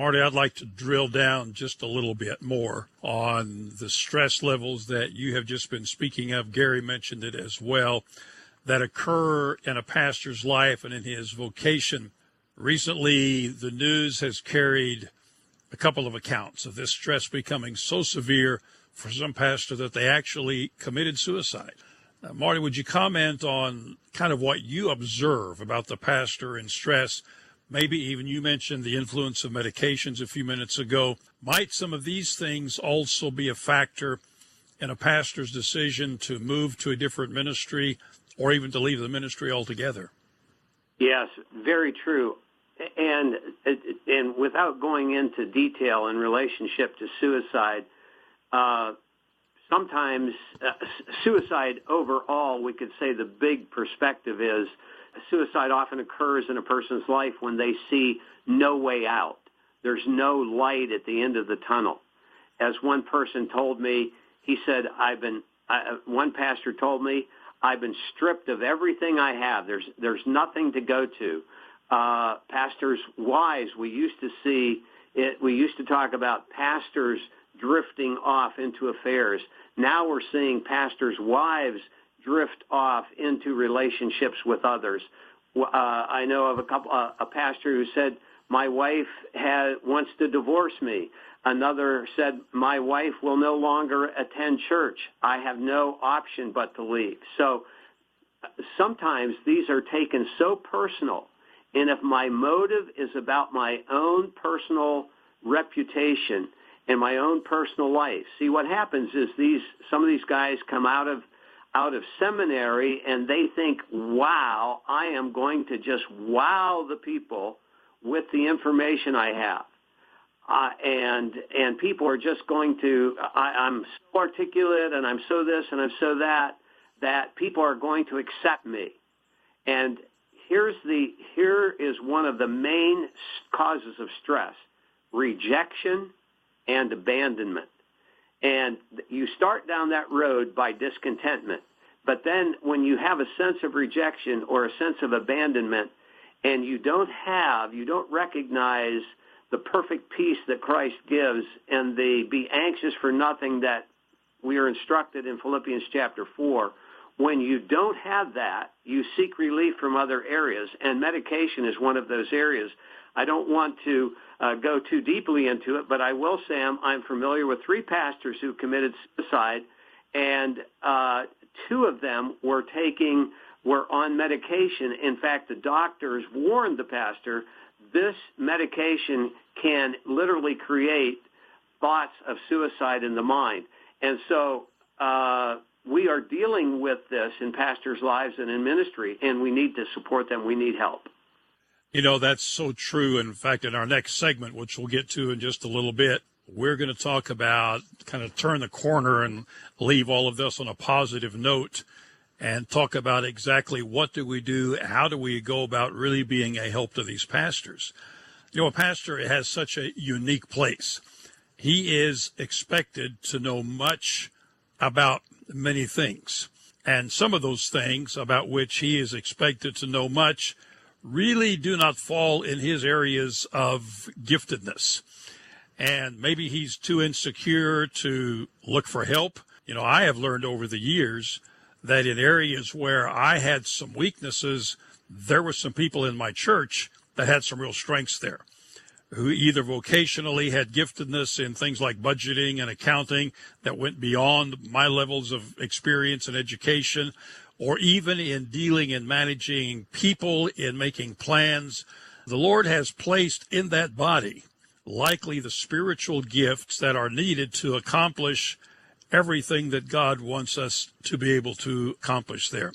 Marty, I'd like to drill down just a little bit more on the stress levels that you have just been speaking of. Gary mentioned it as well, that occur in a pastor's life and in his vocation. Recently, the news has carried a couple of accounts of this stress becoming so severe for some pastor that they actually committed suicide. Marty, would you comment on kind of what you observe about the pastor in stress? Maybe even you mentioned the influence of medications a few minutes ago. Might some of these things also be a factor in a pastor's decision to move to a different ministry or even to leave the ministry altogether? Yes, very true. And without going into detail in relationship to suicide, sometimes suicide overall, we could say the big perspective is suicide often occurs in a person's life when they see no way out. There's no light at the end of the tunnel. As one person told me, he said, one pastor told me, I've been stripped of everything I have. There's nothing to go to. Pastors' wives, we used to talk about pastors drifting off into affairs. Now we're seeing pastors' wives drift off into relationships with others. I know of a pastor who said, my wife wants to divorce me. Another said, my wife will no longer attend church. I have no option but to leave. So sometimes these are taken so personal. And if my motive is about my own personal reputation and my own personal life, see what happens is some of these guys come out of seminary and they think, wow, I am going to just wow the people with the information I have. And people are just going to, I'm so articulate and I'm so this and I'm so that people are going to accept me. And here is one of the main causes of stress: rejection and abandonment. And you start down that road by discontentment. But then when you have a sense of rejection or a sense of abandonment, and you don't recognize the perfect peace that Christ gives, and the be anxious for nothing that we are instructed in Philippians chapter 4, when you don't have that, you seek relief from other areas, and medication is one of those areas. I don't want to go too deeply into it, but I will say I'm familiar with 3 pastors who committed suicide, and 2 of them were on medication. In fact, the doctors warned the pastor, this medication can literally create thoughts of suicide in the mind. And so we are dealing with this in pastors' lives and in ministry, and we need to support them. We need help. You know, that's so true. In fact, in our next segment, which we'll get to in just a little bit, we're going to talk about kind of turn the corner and leave all of this on a positive note and talk about exactly what do we do, how do we go about really being a help to these pastors. You know, a pastor has such a unique place. He is expected to know much about many things. And some of those things about which he is expected to know much really do not fall in his areas of giftedness. And maybe he's too insecure to look for help. You know, I have learned over the years that in areas where I had some weaknesses, there were some people in my church that had some real strengths there, who either vocationally had giftedness in things like budgeting and accounting that went beyond my levels of experience and education, or even in dealing and managing people, in making plans. The Lord has placed in that body likely the spiritual gifts that are needed to accomplish everything that God wants us to be able to accomplish there.